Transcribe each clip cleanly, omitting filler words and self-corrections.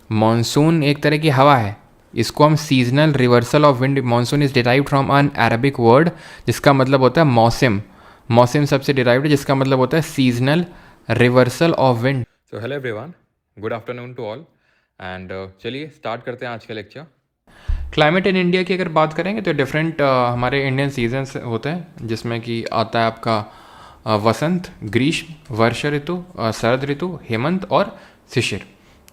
Monsoon एक तरह की हवा है, इसको हम seasonal reversal of wind, monsoon is derived from an Arabic word जिसका मतलब होता है मौसम, मौसम सबसे डिराइव्ड है जिसका मतलब होता है seasonal reversal of wind. So hello everyone, good afternoon to all and चलिए स्टार्ट करते हैं आज का लेक्चर। क्लाइमेट इन इंडिया की अगर बात करेंगे तो डिफरेंट हमारे इंडियन सीजन्स होते हैं जिसमें कि आता है आपका वसंत, ग्रीष्म, वर्षा ऋतु, शरद ऋतु, हेमंत और शिशिर।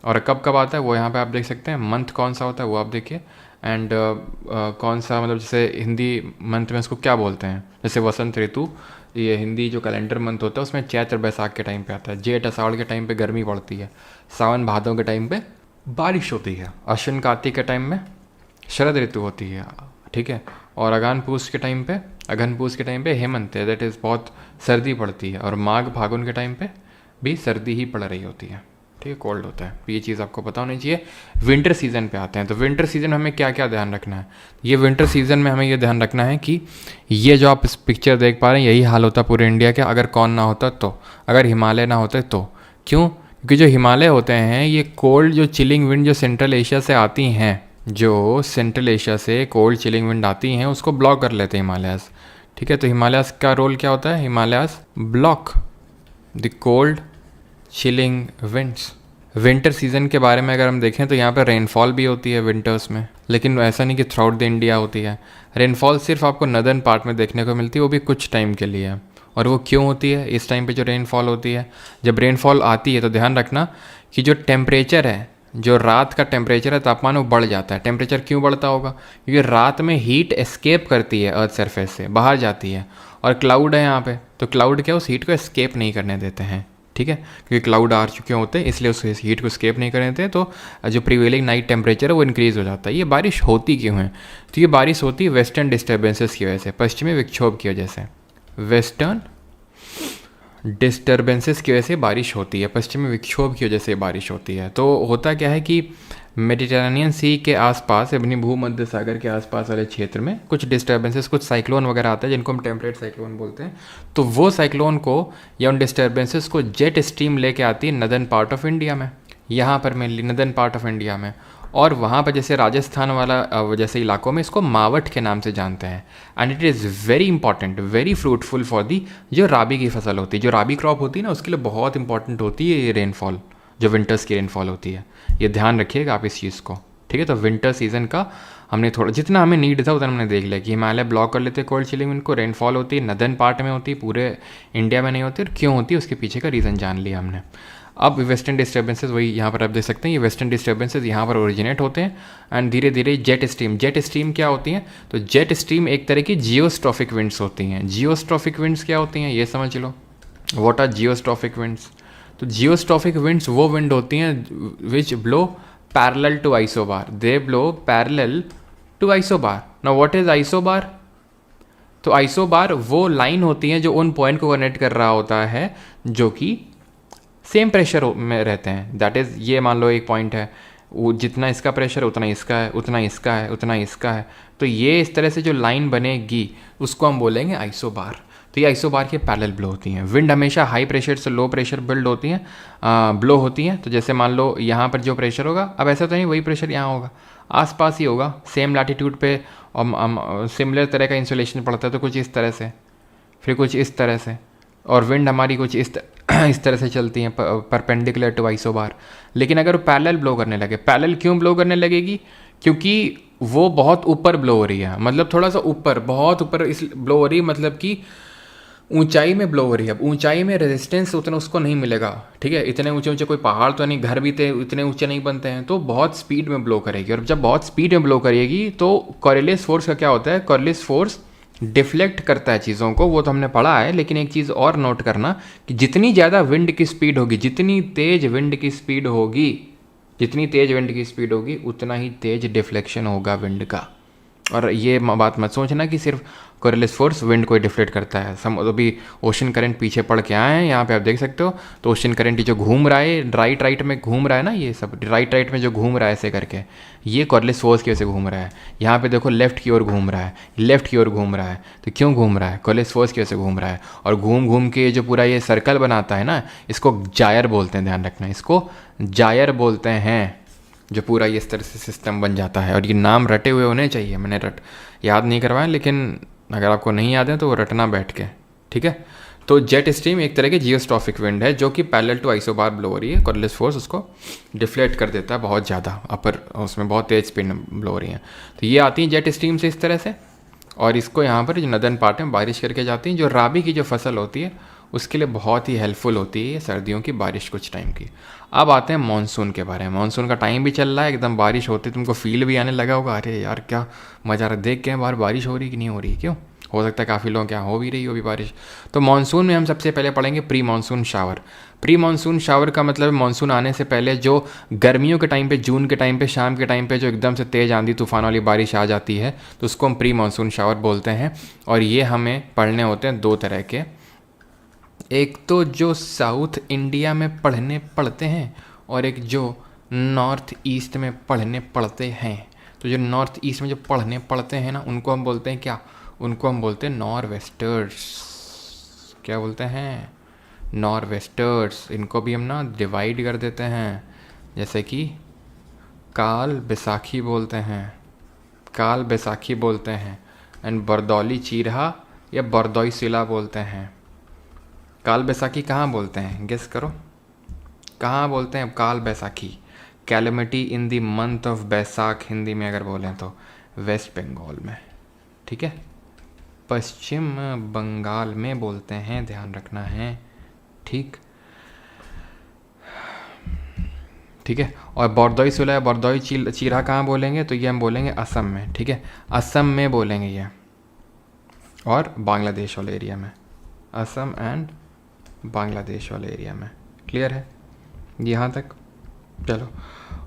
और कब कब आता है वो यहाँ पे आप देख सकते हैं, मंथ कौन सा होता है वो आप देखिए, एंड कौन सा मतलब जैसे हिंदी मंथ में उसको क्या बोलते हैं, जैसे वसंत ऋतु ये हिंदी जो कैलेंडर मंथ होता है उसमें चैत्र बैसाख के टाइम पे आता है, जेठ अषाढ़ के टाइम पे गर्मी पड़ती है, सावन भादों के टाइम पे बारिश होती है, अश्विन कार्तिक के टाइम में शरद ऋतु होती है, ठीक है, और अगहन पूस के टाइम पे हेमंत है, दैट इज़ बहुत सर्दी पड़ती है, और माघ फागुन के टाइम पे भी सर्दी ही पड़ रही होती है, ठीक है, कोल्ड होता है। ये चीज़ आपको पता होनी चाहिए। विंटर सीज़न पे आते हैं, तो विंटर सीज़न में हमें क्या क्या ध्यान रखना है, ये विंटर सीज़न में हमें ये ध्यान रखना है कि ये जो आप इस पिक्चर देख पा रहे हैं यही हाल होता पूरे इंडिया का अगर कौन ना होता तो, अगर हिमालय ना होते तो। क्यों? क्योंकि जो हिमालय होते हैं ये कोल्ड जो चिलिंग विंड जो सेंट्रल एशिया से आती हैं, जो सेंट्रल एशिया से कोल्ड चिलिंग विंड आती हैं उसको ब्लॉक कर लेते हैं हिमालयाज़, ठीक है। तो हिमालयाज़ का रोल क्या होता है, Himalayas block the cold chilling winds. Winter season के बारे में अगर हम देखें तो यहाँ पर रेनफॉल भी होती है विंटर्स में, लेकिन ऐसा नहीं कि थ्रू आउट द इंडिया होती है। रेनफॉल सिर्फ आपको नदर्न पार्ट में देखने को मिलती है, वो भी कुछ टाइम के लिए। और वो क्यों होती है इस टाइम पे जो रेनफॉल होती है? जब रेनफॉल आती है तो ध्यान रखना कि जो टेम्परेचर है, जो रात का टेम्परेचर है, तापमान वो बढ़ जाता है। टेम्परेचर क्यों बढ़ता होगा? क्योंकि रात में हीट एस्केप करती है अर्थ सरफेस से, बाहर जाती है, और क्लाउड है यहाँ पे, तो क्लाउड क्या उस हीट को एस्केप नहीं करने देते हैं, ठीक है, क्योंकि क्लाउड आ चुके होते हैं इसलिए उस हीट को एस्केप नहीं करने देते, तो जो प्रीवेलिंग नाइट टेम्परेचर है वो इंक्रीज़ हो जाता है। ये बारिश होती क्यों है? तो ये बारिश होती है वेस्टर्न डिस्टर्बेंसेस की वजह से, पश्चिमी विक्षोभ की वजह से। वेस्टर्न डिस्टर्बेंसेस की वजह से बारिश होती है, पश्चिमी विक्षोभ की वजह से बारिश होती है। तो होता क्या है कि मेडिटेरेनियन सी के आसपास, अपनी भूमध्य सागर के आसपास वाले क्षेत्र में कुछ डिस्टर्बेंसेस, कुछ साइक्लोन वगैरह आते हैं जिनको हम टेम्परेट साइक्लोन बोलते हैं। तो वो साइक्लोन को या उन डिस्टर्बेंसेस को जेट स्ट्रीम लेके आती है नदर्न पार्ट ऑफ इंडिया में, यहाँ पर mainly northern part of India में, और वहाँ पर जैसे राजस्थान वाला जैसे इलाकों में इसको मावट के नाम से जानते हैं। And it is very important, very fruitful for the जो राबी की फसल होती है, जो राबी क्रॉप होती है ना, उसके लिए बहुत इंपॉर्टेंट होती है ये रेनफॉल, जो विंटर्स की रेनफॉल होती है। ये ध्यान रखिएगा आप इस चीज़ को, ठीक है। तो विंटर सीजन का हमने थोड़ा जितना हमें नीड था उतना हमने देख लिया कि हिमालय ब्लॉक कर लेते हैं कोल्ड चिलिंग विंड को, रेनफॉल होती है नदर्न पार्ट में होती है, पूरे इंडिया में नहीं होती, और क्यों होती है उसके पीछे का रीज़न जान लिया हमने। अब वेस्टर्न डिस्टर्बेंसेस वही यहाँ पर आप देख सकते हैं, ये वेस्टर्न डिस्टर्बेंसेस यहाँ पर ओरिजिनेट होते हैं एंड धीरे धीरे जेट स्ट्रीम क्या होती हैं? तो जेट स्ट्रीम एक तरह की जियोस्ट्रॉफिक विंड्स होती हैं। जियोस्ट्रॉफिक विंड्स क्या होती हैं ये समझ लो, व्हाट आर जियोस्ट्रॉफिक विंड्स? तो जियोस्ट्रॉफिक विंड्स वो विंड होती हैं which blow parallel to isobar, they blow parallel to isobar. Now what is isobar? तो आइसोबार वो लाइन होती है जो उन पॉइंट को कनेक्ट कर रहा होता है जो कि सेम प्रेशर में रहते हैं। दैट इज़, ये मान लो एक पॉइंट है, वो जितना इसका प्रेशर उतना इसका है, उतना इसका है, उतना इसका है, तो ये इस तरह से जो लाइन बनेगी उसको हम बोलेंगे आइसोबार। तो ये आइसोबार के पैरेलल ब्लो होती हैं। विंड हमेशा हाई प्रेशर से लो प्रेशर बिल्ड होती हैं, ब्लो होती हैं। तो जैसे मान लो यहाँ पर जो प्रेशर होगा, अब ऐसा तो नहीं वही प्रेशर यहाँ होगा, आसपास ही होगा, सेम लैटिट्यूड पे, और सिमिलर तरह का इंसुलेशन पड़ता है, तो कुछ इस तरह से, फिर कुछ इस तरह से, और विंड हमारी कुछ इस तरह से चलती हैं परपेंडिकुलर टू आइसोबार। लेकिन अगर पैरेलल ब्लो करने लगे, पैरेलल क्यों ब्लो करने लगेगी? क्योंकि वो बहुत ऊपर ब्लो हो रही है, मतलब थोड़ा सा ऊपर, बहुत ऊपर इस ब्लो हो रही है, मतलब कि ऊंचाई में ब्लो हो रही है। अब ऊंचाई में रेजिस्टेंस उतना उसको नहीं मिलेगा, ठीक है, इतने ऊंचे ऊंचे कोई पहाड़ तो नहीं, घर भी थे इतने ऊंचे नहीं बनते हैं, तो बहुत स्पीड में ब्लो करेगी। और जब बहुत स्पीड में ब्लो करेगी तो कॉरियलिस फोर्स का क्या होता है? कॉरियलिस फोर्स डिफ्लेक्ट करता है चीज़ों को, वो तो हमने पढ़ा है। लेकिन एक चीज़ और नोट करना कि जितनी ज़्यादा विंड की स्पीड होगी, जितनी तेज विंड की स्पीड होगी, जितनी तेज विंड की स्पीड होगी उतना ही तेज डिफ्लेक्शन होगा विंड का। और ये बात मत सोचना कि सिर्फ कॉरियलिस फोर्स विंड को डिफ्लेक्ट करता है। अभी ओशन करंट पीछे पड़ के आए हैं, यहाँ पे आप देख सकते हो। तो ओशन करंट जो घूम रहा है राइट में घूम रहा है ना, ये सब राइट में जो घूम रहा है ऐसे करके, ये कॉरियलिस फोर्स की वजह से घूम रहा है। यहाँ पे देखो लेफ्ट की ओर घूम रहा है, लेफ्ट की ओर घूम रहा है, तो क्यों घूम रहा है? कॉरियलिस फोर्स की वजह से घूम रहा है। और घूम घूम के जो पूरा ये सर्कल बनाता है ना, इसको जायर बोलते हैं, ध्यान रखना, इसको जायर बोलते हैं। जो पूरा ये इस तरह से सिस्टम बन जाता है। और ये नाम रटे हुए होने चाहिए, मैंने याद नहीं करवाया, लेकिन अगर आपको नहीं याद है तो वो रटना बैठ के, ठीक है। तो जेट स्ट्रीम एक तरह की जियोस्ट्रॉफिक विंड है जो कि पैरेलल टू आइसोबार ब्लो हो रही है। कॉर्डलेस फोर्स उसको डिफ्लेक्ट कर देता है बहुत ज़्यादा, अपर उसमें बहुत तेज स्पीड में ब्लो हो रही है। तो ये आती हैं जेट स्ट्रीम से इस तरह से, और इसको यहाँ पर जो नदन पार्ट में बारिश करके जाती हैं, जो राबी की जो फसल होती है उसके लिए बहुत ही हेल्पफुल होती है ये सर्दियों की बारिश कुछ टाइम की। अब आते हैं मानसून के बारे में। मानसून का टाइम भी चल रहा है, एकदम बारिश होती, तुमको फील भी आने लगा होगा, अरे यार क्या मज़ा आ रहा है, देख के बाहर बारिश हो रही कि नहीं हो रही, क्यों हो सकता है काफ़ी लोगों के यहाँ हो भी रही हो भी बारिश। तो मानसून में हम सबसे पहले पढ़ेंगे pre monsoon shower. Pre monsoon shower का मतलब मानसून आने से पहले जो गर्मियों के टाइम पे, जून के टाइम पे, शाम के टाइम पे जो एकदम से तेज़ आंधी तूफान वाली बारिश आ जाती है तो उसको हम प्री मानसून शावर बोलते हैं। और ये हमें पढ़ने होते हैं दो तरह के, एक तो जो साउथ इंडिया में पढ़ते हैं और एक जो नॉर्थ ईस्ट में पढ़ते हैं। तो जो नॉर्थ ईस्ट में जो पढ़ते हैं ना, उनको हम बोलते हैं क्या, उनको हम बोलते हैं नॉरवेस्टर्स। क्या बोलते हैं, नॉरवेस्टर्स। इनको भी हम ना डिवाइड कर देते हैं, जैसे कि काल बैसाखी बोलते हैं, काल बैसाखी बोलते हैं, एंड बरदौली चीरहा या बरदौई सिला बोलते हैं। काल बैसाखी कहाँ बोलते हैं, गेस करो कहाँ बोलते हैं Kal Baisakhi. Calamity in the month of Baisakh Hindi में अगर बोलें तो वेस्ट बंगाल में, ठीक है, पश्चिम बंगाल में बोलते हैं, ध्यान रखना है, ठीक ठीक है। और बरदौई सिला या बरदौई चीरहा कहाँ बोलेंगे, तो ये हम बोलेंगे असम में, ठीक है, असम में बोलेंगे ये, और बांग्लादेश वाले एरिया में, असम एंड बांग्लादेश वाले एरिया में। क्लियर है यहाँ तक, चलो।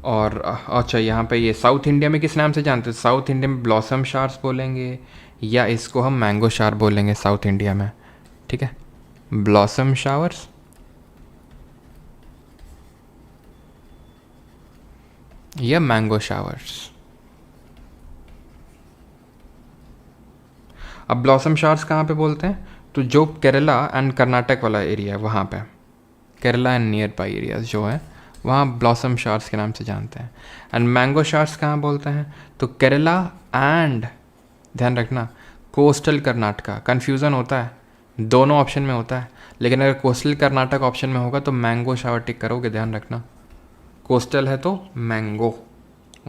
और अच्छा यहाँ पे ये साउथ इंडिया में किस नाम से जानते हैं, साउथ इंडिया में ब्लॉसम शार्स बोलेंगे या इसको हम मैंगो शार बोलेंगे साउथ इंडिया में, ठीक है, ब्लॉसम शावर्स या मैंगो शावर्स। अब ब्लॉसम शावर्स कहाँ पे बोलते हैं, तो जो केरला एंड कर्नाटक वाला एरिया है वहाँ पे, Kerala and near by areas जो है वहाँ ब्लॉसम शावर्स के नाम से जानते हैं। एंड मैंगो शावर्स कहाँ बोलते हैं, तो केरला एंड, ध्यान रखना, कोस्टल कर्नाटका। कन्फ्यूज़न होता है, दोनों ऑप्शन में होता है, लेकिन अगर कोस्टल कर्नाटक ऑप्शन में होगा तो मैंगो शावर टिक करोगे, ध्यान रखना, कोस्टल है तो mango,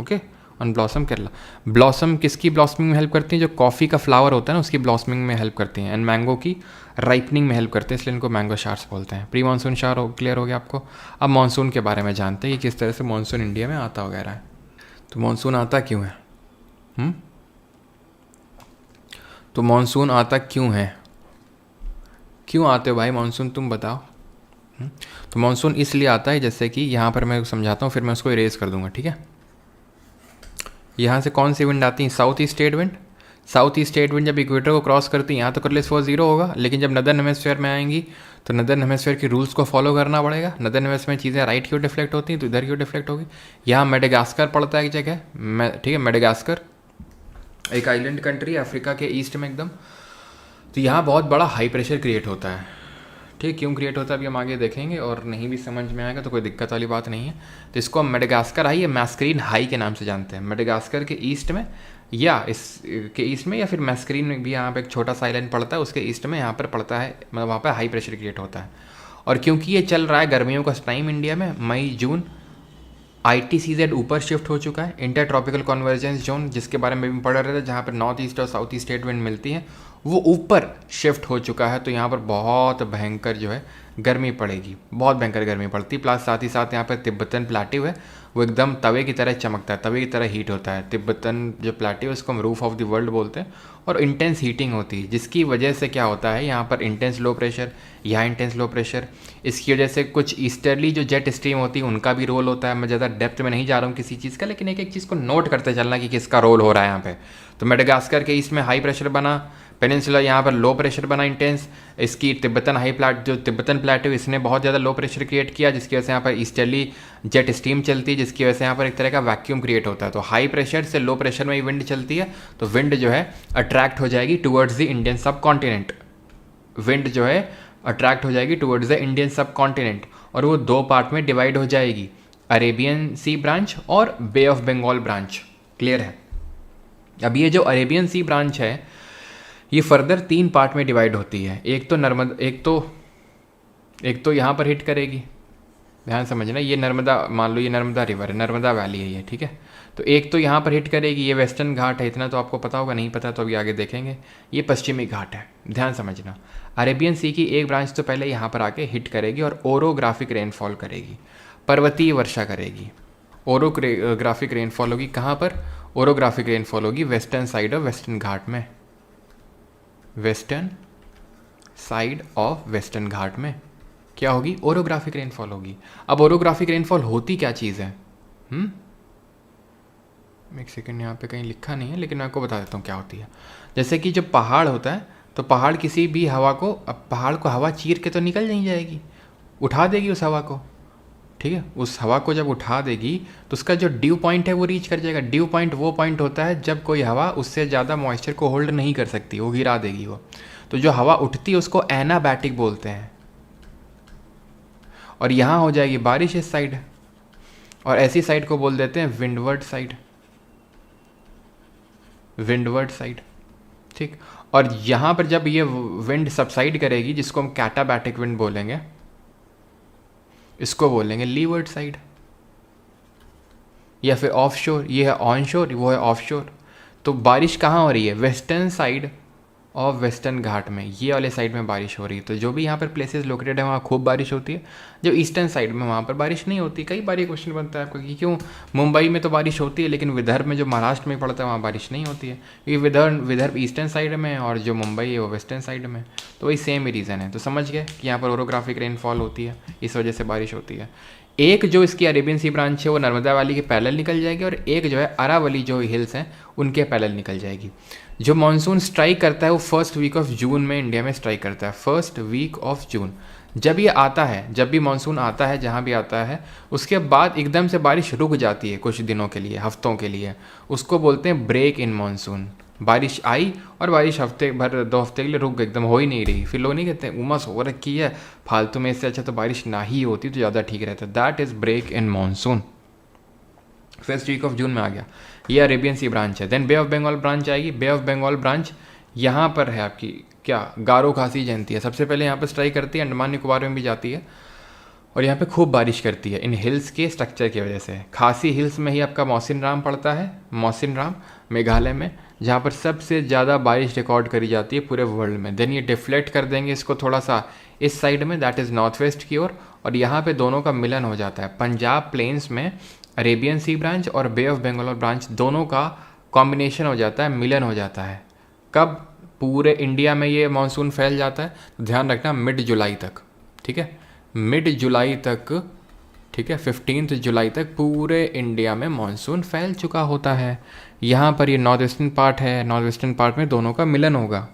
okay. On blossom Kerala. Blossom किसकी ब्लॉसमिंग में हेल्प करती है, जो कॉफ़ी का फ्लावर होता है ना उसकी ब्लॉसमिंग में हेल्प करती हैं, एंड मैंगो की राइपनिंग में हेल्प करते हैं, इसलिए इनको मैंगो शार्स बोलते हैं। प्री मानसून शार क्लियर हो गया आपको। अब मानसून के बारे में जानते हैं कि किस तरह से मानसून इंडिया में आता वगैरह है। तो मानसून आता क्यों है, तो मानसून आता क्यों है, क्यों आते हो भाई मानसून, तुम बताओ। तो मानसून इसलिए आता है, जैसे कि यहाँ पर मैं समझाता हूँ, फिर मैं उसको इरेज कर दूंगा, ठीक है। यहाँ से कौन सी विंड आती है, south east trade wind. South east trade wind जब इक्वेटर को क्रॉस करती है, यहाँ तो कॉर्डलेस फोर्स 0 होगा, लेकिन जब नदर्न हेमिस्फीयर में आएंगी तो नदर्न हेमिस्फीयर की रूल्स को फॉलो करना पड़ेगा। नदर्न हेमिस्फीयर में चीज़ें राइट की ओर डिफ्लेक्ट होती हैं तो इधर की ओर डिफ्लेक्ट होगी। यहाँ मेडागास्कर पड़ता है एक जगह, ठीक है, मेडागास्कर एक आइलैंड कंट्री अफ्रीका के ईस्ट में एकदम। तो यहाँ बहुत बड़ा हाई प्रेशर क्रिएट होता है, ठीक, क्यों क्रिएट होता है अभी हम आगे देखेंगे, और नहीं भी समझ में आएगा तो कोई दिक्कत वाली बात नहीं है। तो इसको हम मेडागास्कर हाई या मैस्करीन हाई के नाम से जानते हैं। मेडागास्कर के ईस्ट में या इस के ईस्ट में, या फिर मैस्करीन में भी यहाँ पे एक छोटा सा आइलैंड पड़ता है, उसके ईस्ट में यहाँ पर पड़ता है, मतलब वहाँ पर हाई प्रेशर क्रिएट होता है। और क्योंकि ये चल रहा है गर्मियों का टाइम इंडिया में, मई जून, ITCZ ऊपर शिफ्ट हो चुका है, इंटर ट्रॉपिकल कन्वर्जेंस जोन, जिसके बारे में भी पढ़ रहे थे, जहाँ पर नॉर्थ ईस्ट और साउथ ईस्ट ट्रेड विंड मिलती है, वो ऊपर शिफ्ट हो चुका है। तो यहाँ पर बहुत भयंकर जो है गर्मी पड़ेगी, बहुत भयंकर गर्मी पड़ती है। प्लस साथ ही साथ यहाँ पर तिब्बतन प्लेट्यू है, वो एकदम तवे की तरह चमकता है, तवे की तरह हीट होता है। तिब्बतन जो प्लेट्यू है उसको हम रूफ ऑफ द वर्ल्ड बोलते हैं, और इंटेंस हीटिंग होती है, जिसकी वजह से क्या होता है, यहाँ पर इंटेंस लो प्रेशर, यहाँ इंटेंस लो प्रेशर। इसकी वजह से कुछ ईस्टर्ली जो जेट स्ट्रीम होती है उनका भी रोल होता है। मैं ज़्यादा डेप्थ में नहीं जा रहा हूँ किसी चीज़ का, लेकिन एक एक चीज़ को नोट करते चलना कि किसका रोल हो रहा है यहाँ पे। तो मेडागास्कर के ईस्ट में हाई प्रेशर बना, पेनिनसुला यहाँ पर लो प्रेशर बना इंटेंस। इसकी तिब्बतन जो तिब्बतन प्लेट्यू, इसने बहुत ज़्यादा लो प्रेशर क्रिएट किया, जिसकी वजह से यहाँ पर ईस्टर्ली जेट स्ट्रीम चलती है, जिसकी वजह से यहाँ पर एक तरह का वैक्यूम क्रिएट होता है। तो हाई प्रेशर से लो प्रेशर में ही विंड चलती है, तो विंड जो है अट्रैक्ट हो जाएगी टूवर्ड्स द इंडियन सब कॉन्टिनेंट। विंड जो है अट्रैक्ट हो जाएगी टूवर्ड्स द इंडियन सब कॉन्टिनेंट, और वो दो पार्ट में डिवाइड हो जाएगी। अरेबियन सी ब्रांच और बे ऑफ बंगाल ब्रांच। क्लियर है? अब ये जो अरेबियन सी ब्रांच है ये फर्दर 3 पार्ट में डिवाइड होती है। एक तो यहाँ पर हिट करेगी, ध्यान समझना, ये नर्मदा, मान लो ये नर्मदा रिवर है, नर्मदा वैली है ये, ठीक है। तो एक तो यहाँ पर हिट करेगी, ये वेस्टर्न घाट है, इतना तो आपको पता होगा, नहीं पता तो अभी आगे देखेंगे। ये पश्चिमी घाट है, ध्यान समझना। अरेबियन सी की एक ब्रांच तो पहले यहाँ पर आके हिट करेगी और ओरोग्राफिक रेनफॉल करेगी, पर्वतीय वर्षा करेगी। ओरोग्राफिक रेनफॉल होगी कहाँ पर? ओरोग्राफिक रेनफॉल होगी वेस्टर्न साइड ऑफ वेस्टर्न घाट में, वेस्टर्न साइड ऑफ वेस्टर्न घाट में क्या होगी? ओरोग्राफिक रेनफॉल होगी। अब ओरोग्राफिक रेनफॉल होती क्या चीज़ है? एक सेकेंड, यहाँ पे कहीं लिखा नहीं है लेकिन मैं आपको बता देता हूँ क्या होती है। जैसे कि जब पहाड़ होता है तो पहाड़ किसी भी हवा को, अब पहाड़ को हवा चीर के तो निकल नहीं जाएगी, उठा देगी उस हवा को, ठीक है। उस हवा को जब उठा देगी तो उसका जो ड्यू पॉइंट है वो रीच कर जाएगा। ड्यू पॉइंट वो पॉइंट होता है जब कोई हवा उससे ज़्यादा मॉइस्चर को होल्ड नहीं कर सकती, वो गिरा देगी वो। तो जो हवा उठती है उसको एनाबैटिक बोलते हैं। और यहाँ हो जाएगी बारिश इस साइड, और ऐसी साइड को बोल देते हैं विंडवर्ड साइड, विंडवर्ड साइड, ठीक। और यहाँ पर जब ये विंड सबसाइड करेगी, जिसको हम कैटाबैटिक विंड बोलेंगे, इसको बोलेंगे लीवर्ड साइड, या फिर ऑफ शोर। ये है ऑन शोर, वो है ऑफ शोर। तो बारिश कहाँ हो रही है? वेस्टर्न साइड और वेस्टर्न घाट में, ये वाले साइड में बारिश हो रही है। तो जो भी यहाँ पर प्लेसेस लोकेटेड है वहाँ खूब बारिश होती है। जो ईस्टर्न साइड में वहाँ पर बारिश नहीं होती। कई बार ये क्वेश्चन बनता है आपको कि क्यों मुंबई में तो बारिश होती है लेकिन विदर्भ में, जो महाराष्ट्र में पड़ता है, वहाँ बारिश नहीं होती है? क्योंकि विदर्भ ईस्टर्न साइड में है और जो मुंबई है वो वेस्टर्न साइड में। तो वही सेम ही रीज़न है। तो समझ गए कि यहाँ पर ओरोग्राफिक रेनफॉल होती है, इस वजह से बारिश होती है। एक जो इसकी अरेबियन सी ब्रांच है वो नर्मदा वैली के पैरेलल निकल जाएगी, और एक जो है अरावली जो हिल्स हैं उनके पैरेलल निकल जाएगी। जो मानसून स्ट्राइक करता है वो फर्स्ट वीक ऑफ जून में इंडिया में स्ट्राइक करता है, फर्स्ट वीक ऑफ जून। जब ये आता है, जब भी मानसून आता है, जहाँ भी आता है, उसके बाद एकदम से बारिश रुक जाती है कुछ दिनों के लिए, हफ्तों के लिए। उसको बोलते हैं ब्रेक इन मानसून। बारिश आई और बारिश हफ्ते भर 2 हफ्ते के लिए रुक गई, एकदम हो ही नहीं रही। फिर लोग नहीं कहते उमस हो रखी है फालतू में, इससे अच्छा तो बारिश ना ही होती तो ज़्यादा ठीक रहता। That is break in monsoon. First week of June में आ गया। ये अरेबियन सी ब्रांच है। Then bay of Bengal branch आएगी। बे ऑफ बंगाल ब्रांच यहाँ पर है आपकी क्या? गारो खासी जयंती है। सबसे पहले यहाँ पर स्ट्राइक करती है, अंडमान निकोबार में भी जाती है, और यहाँ पे खूब बारिश करती है इन हिल्स के स्ट्रक्चर की वजह से। खासी हिल्स में ही आपका मौसिन राम पड़ता है, मौसिन राम मेघालय में, जहाँ पर सबसे ज़्यादा बारिश रिकॉर्ड करी जाती है पूरे वर्ल्ड में। देन ये डिफ्लेक्ट कर देंगे इसको थोड़ा सा इस साइड में, दैट इज़ नॉर्थ वेस्ट की ओर, और यहाँ पे दोनों का मिलन हो जाता है। पंजाब प्लेन्स में अरेबियन सी ब्रांच और बे ऑफ बंगाल ब्रांच दोनों का कॉम्बिनेशन हो जाता है, मिलन हो जाता है। कब? पूरे इंडिया में ये मानसून फैल जाता है, तो ध्यान रखना मिड जुलाई तक, ठीक है, मिड जुलाई तक, ठीक है, 15 जुलाई तक पूरे इंडिया में मानसून फैल चुका होता है। यहाँ पर ये नॉर्थ वेस्टर्न पार्ट है, नॉर्थ वेस्टर्न पार्ट में दोनों का मिलन होगा,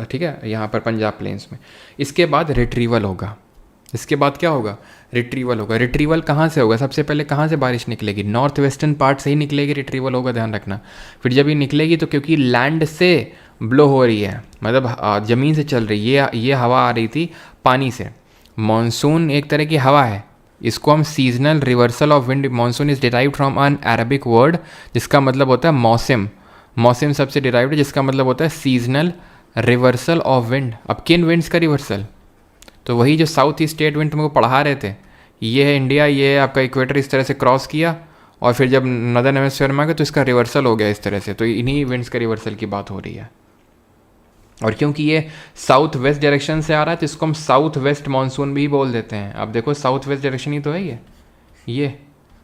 ठीक है, यहाँ पर पंजाब प्लेन्स में। इसके बाद रिट्रीवल होगा। इसके बाद क्या होगा? रिट्रीवल होगा। रिट्रीवल कहाँ से होगा? सबसे पहले कहाँ से बारिश निकलेगी? नॉर्थ वेस्टर्न पार्ट से ही निकलेगी, रिट्रीवल होगा, ध्यान रखना। फिर जब ये निकलेगी तो क्योंकि लैंड से ब्लो हो रही है, मतलब ज़मीन से चल रही है, ये हवा आ रही थी पानी से। मानसून एक तरह की हवा है, इसको हम seasonal reversal of wind, monsoon is derived from an Arabic word जिसका मतलब होता है मौसम। मौसम सबसे डिराइव्ड है जिसका मतलब होता है सीजनल रिवर्सल ऑफ विंड। अब किन विंड्स का रिवर्सल? तो वही जो साउथ ईस्ट स्टेट विंड तुमको पढ़ा रहे थे, ये है इंडिया, ये है आपका इक्वेटर, इस तरह से क्रॉस किया और फिर जब नदर्न हेमिस्फीयर में आ गया तो इसका रिवर्सल हो गया इस तरह से। तो इन्हीं विंड्स का रिवर्सल की बात हो रही है। और क्योंकि ये साउथ वेस्ट डायरेक्शन से आ रहा है तो इसको हम साउथ वेस्ट मानसून भी बोल देते हैं। अब देखो साउथ वेस्ट डायरेक्शन ही तो है ये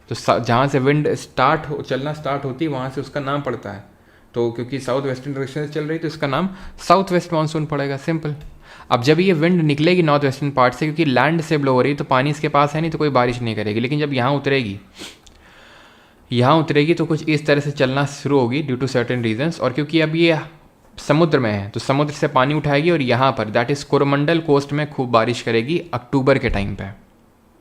तो जहाँ से विंड चलना स्टार्ट होती है वहाँ से उसका नाम पड़ता है। तो क्योंकि साउथ वेस्टर्न डायरेक्शन से चल रही तो इसका नाम साउथ वेस्ट मानसून पड़ेगा, सिंपल। अब जब ये विंड निकलेगी नॉर्थ वेस्टर्न पार्ट से, क्योंकि लैंड से ब्लो हो रही है तो पानी इसके पास है नहीं तो कोई बारिश नहीं करेगी। लेकिन जब यहाँ उतरेगी तो कुछ इस तरह से चलना शुरू होगी ड्यू टू सर्टेन रीजंस। और क्योंकि अब ये समुद्र में है तो समुद्र से पानी उठाएगी और यहाँ पर दैट इज़ कोरोमंडल कोस्ट में खूब बारिश करेगी अक्टूबर के टाइम पे।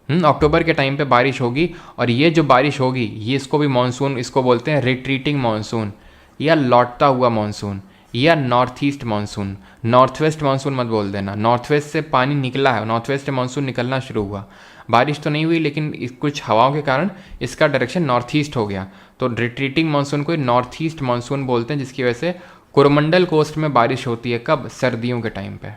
अक्टूबर के टाइम पे बारिश होगी, और ये जो बारिश होगी ये इसको भी मानसून, इसको बोलते हैं रिट्रीटिंग मानसून या लौटता हुआ मानसून या north east monsoon. North west monsoon मत बोल देना, नॉर्थ वेस्ट से पानी निकला है, नॉर्थ वेस्ट से मानसून निकलना शुरू हुआ। बारिश तो नहीं हुई, लेकिन कुछ हवाओं के कारण इसका डायरेक्शन नॉर्थ ईस्ट हो गया। तो रिट्रीटिंग मानसून को नॉर्थ ईस्ट मानसून बोलते हैं, जिसकी वजह से कोरोमंडल कोस्ट में बारिश होती है। कब? सर्दियों के टाइम पे।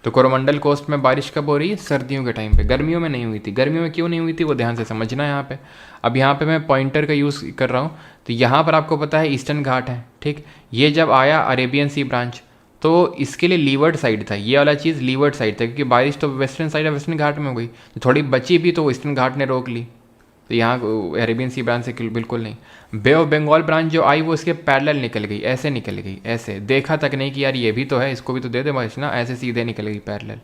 तो कोरोमंडल कोस्ट में बारिश कब हो रही है? सर्दियों के टाइम पे। गर्मियों में नहीं हुई थी। गर्मियों में क्यों नहीं हुई थी वो ध्यान से समझना है यहाँ पे। अब यहाँ पे मैं पॉइंटर का यूज़ कर रहा हूँ, तो यहाँ पर आपको पता है ईस्टर्न घाट है, ठीक। ये जब आया अरेबियन सी ब्रांच, तो इसके लिए लीवर्ड साइड था, ये वाला चीज़ लीवर्ड साइड था, क्योंकि बारिश तो वेस्टर्न साइड वेस्टर्न घाट में हो गई, तो थोड़ी बची भी तो ईस्टर्न घाट ने रोक ली। तो यहाँ अरेबियन सी ब्रांच से बिल्कुल नहीं। बे ऑफ बंगाल ब्रांच जो आई वो इसके पैरेलल निकल गई, ऐसे निकल गई, ऐसे देखा तक नहीं कि यार ये भी तो है, इसको भी तो दे दे बारिश ना, ऐसे सीधे निकल गई पैरेलल।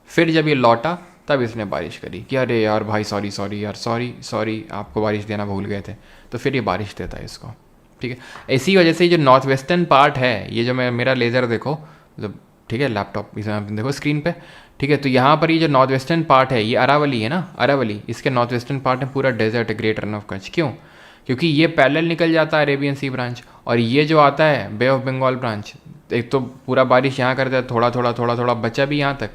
फिर जब ये लौटा तब इसने बारिश करी कि अरे यार भाई सॉरी सॉरी यार, सॉरी सॉरी, आपको बारिश देना भूल गए थे, तो फिर ये बारिश देता है इसको, ठीक है। इसी वजह से जो नॉर्थ वेस्टर्न पार्ट है, ये जो मेरा लेज़र देखो, मतलब ठीक है, लैपटॉप इसे देखो स्क्रीन पे, ठीक है। तो यहाँ पर ये जो नॉर्थ वेस्टर्न पार्ट है, ये अरावली है ना, अरावली, इसके नॉर्थ वेस्टर्न पार्ट में पूरा डेजर्ट है, ग्रेट रन ऑफ कच्छ। क्यों? क्योंकि ये पैरेलल निकल जाता है अरेबियन सी ब्रांच, और ये जो आता है बे ऑफ बंगाल ब्रांच, एक तो पूरा बारिश यहाँ करता है, थोड़ा थोड़ा थोड़ा थोड़ा बचा भी यहाँ तक,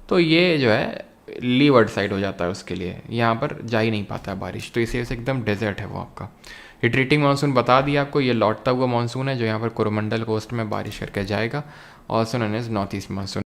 तो ये जो है लीवर्ड साइड हो जाता है, उसके लिए यहाँ पर जा ही नहीं पाता है बारिश, तो इसी वजह से एकदम डेजर्ट है वो आपका। रिट्रीटिंग मानसून बता दिया आपको, ये लौटता हुआ मानसून है जो यहाँ पर कोरोमंडल कोस्ट में बारिश करके जाएगा, also known as north east monsoon.